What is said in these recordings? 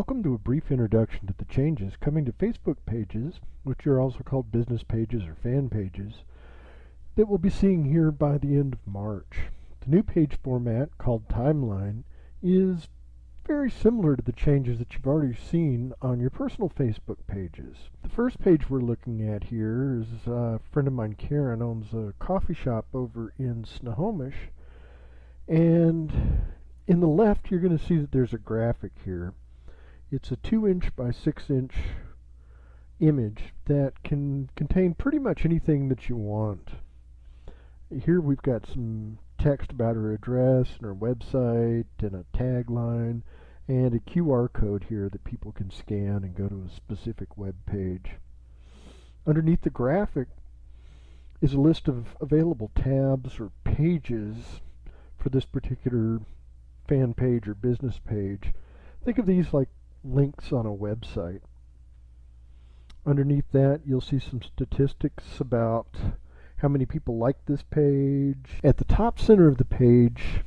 Welcome to a brief introduction to the changes coming to Facebook pages, which are also called business pages or fan pages, that we'll be seeing here by the end of March. The new page format, called Timeline, is very similar to the changes that you've already seen on your personal Facebook pages. The first page we're looking at here is a friend of mine, Karen, owns a coffee shop over in Snohomish, and in the left you're going to see that there's a graphic here. It's a 2-inch by 6-inch image that can contain pretty much anything that you want. Here we've got some text about her address and her website and a tagline and a QR code here that people can scan and go to a specific web page. Underneath the graphic is a list of available tabs or pages for this particular fan page or business page. Think of these like links on a website. Underneath that you'll see some statistics about how many people like this page. At the top center of the page,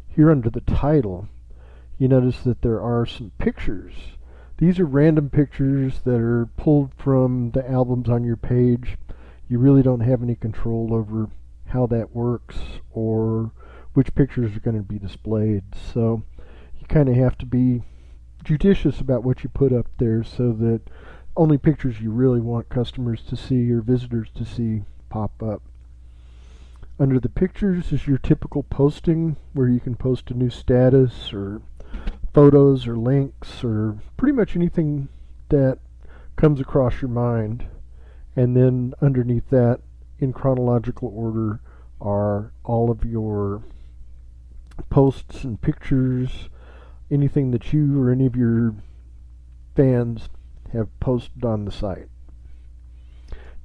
here under the title, you notice that there are some pictures. These are random pictures that are pulled from the albums on your page. You really don't have any control over how that works or which pictures are going to be displayed. So you kind of have to be judicious about what you put up there so that only pictures you really want customers to see or visitors to see pop up. Under the pictures is your typical posting where you can post a new status or photos or links or pretty much anything that comes across your mind. And then underneath that, in chronological order, are all of your posts and pictures, anything that you or any of your fans have posted on the site.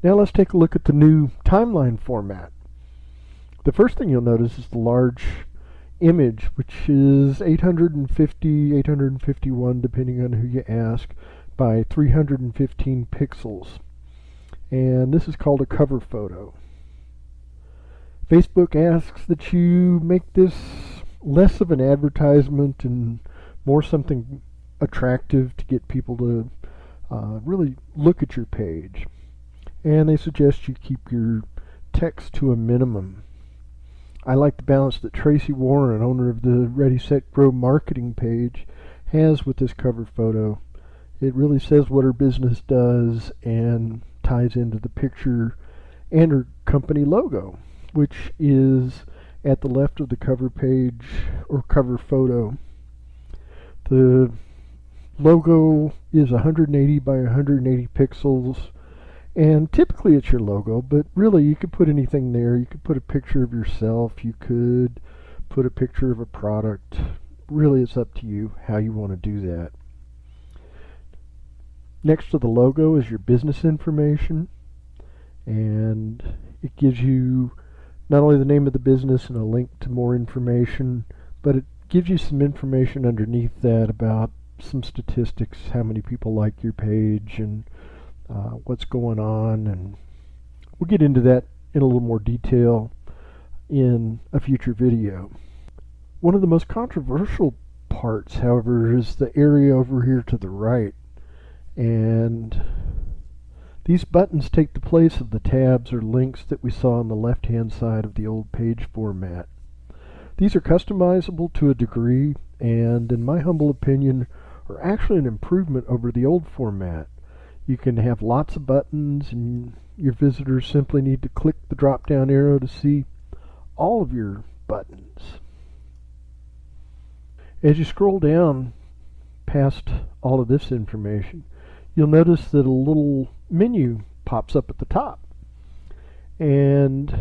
Now let's take a look at the new timeline format. The first thing you'll notice is the large image, which is 850, 851, depending on who you ask, by 315 pixels. And this is called a cover photo. Facebook asks that you make this less of an advertisement and more something attractive to get people to really look at your page. And they suggest you keep your text to a minimum. I like the balance that Tracy Warren, owner of the Ready Set Grow marketing page, has with this cover photo. It really says what her business does and ties into the picture and her company logo, which is at the left of the cover page or cover photo. The logo is 180 by 180 pixels, and typically it's your logo, but really you could put anything there. You could put a picture of yourself, you could put a picture of a product. Really, it's up to you how you want to do that. Next to the logo is your business information, and it gives you not only the name of the business and a link to more information, but it gives you some information underneath that about some statistics, how many people like your page and what's going on, and we'll get into that in a little more detail in a future video. One of the most controversial parts, however, is the area over here to the right, and these buttons take the place of the tabs or links that we saw on the left-hand side of the old page format. These are customizable to a degree, and in my humble opinion, are actually an improvement over the old format. You can have lots of buttons, and your visitors simply need to click the drop-down arrow to see all of your buttons. As you scroll down past all of this information, you'll notice that a little menu pops up at the top, and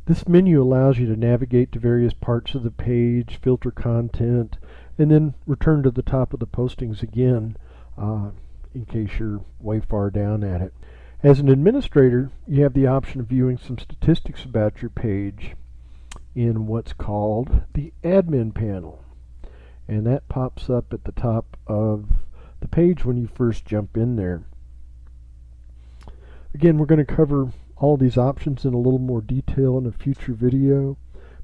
this menu allows you to navigate to various parts of the page, filter content, and then return to the top of the postings again in case you're way far down at it. As an administrator, you have the option of viewing some statistics about your page in what's called the admin panel, and that pops up at the top of the page when you first jump in there. Again, we're going to cover all these options in a little more detail in a future video,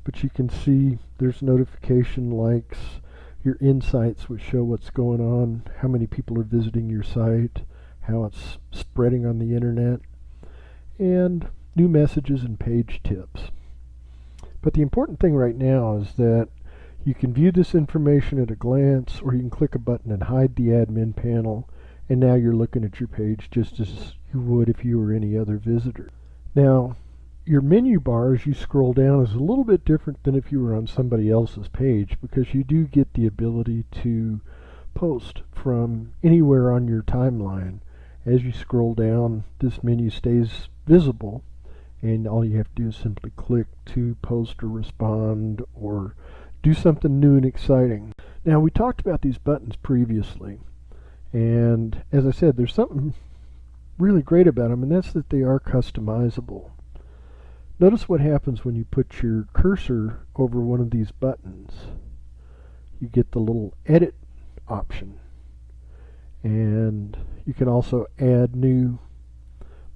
but you can see there's notification, likes, your insights, which show what's going on, how many people are visiting your site, how it's spreading on the internet, and new messages and page tips. But the important thing right now is that you can view this information at a glance, or you can click a button and hide the admin panel, and now you're looking at your page just as you would if you were any other visitor. Now, your menu bar as you scroll down is a little bit different than if you were on somebody else's page, because you do get the ability to post from anywhere on your timeline. As you scroll down, this menu stays visible, and all you have to do is simply click to post or respond or do something new and exciting. Now, we talked about these buttons previously, and as I said, there's something really great about them, and that's that they are customizable. Notice what happens when you put your cursor over one of these buttons. You get the little edit option, and you can also add new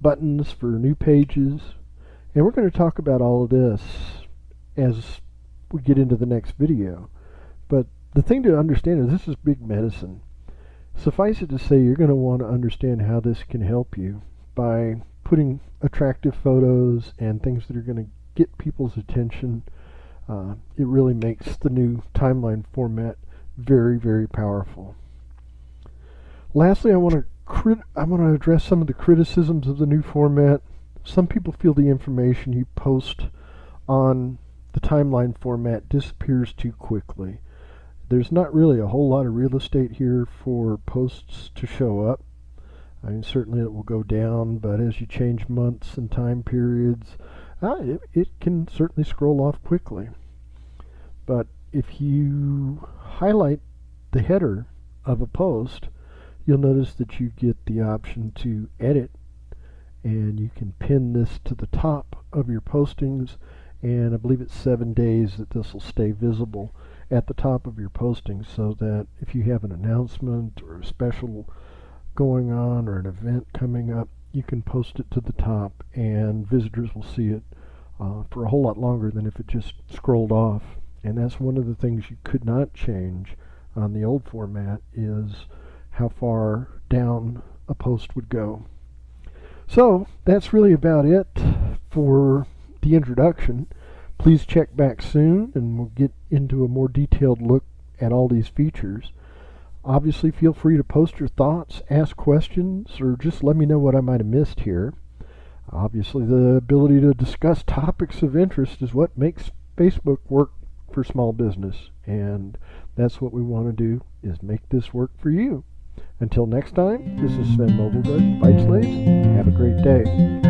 buttons for new pages, and we're going to talk about all of this as we get into the next video. But the thing to understand is this is big medicine. Suffice it to say, you're going to want to understand how this can help you by putting attractive photos and things that are going to get people's attention. It really makes the new timeline format very, very powerful. Lastly, I want to address some of the criticisms of the new format. Some people feel the information you post on the timeline format disappears too quickly. There's not really a whole lot of real estate here for posts to show up. I mean, certainly it will go down, but as you change months and time periods, it can certainly scroll off quickly. But if you highlight the header of a post, you'll notice that you get the option to edit, and you can pin this to the top of your postings, and I believe it's 7 days that this will stay visible at the top of your postings, so that if you have an announcement or a special going on or an event coming up, you can post it to the top and visitors will see it for a whole lot longer than if it just scrolled off. And that's one of the things you could not change on the old format, is how far down a post would go. So that's really about it for the introduction. Please check back soon and we'll get into a more detailed look at all these features. Obviously, feel free to post your thoughts, ask questions, or just let me know what I might have missed here. Obviously, the ability to discuss topics of interest is what makes Facebook work for small business, and that's what we want to do, is make this work for you. Until next time, this is Sven Mogelberg, Byte Slaves. Have a great day.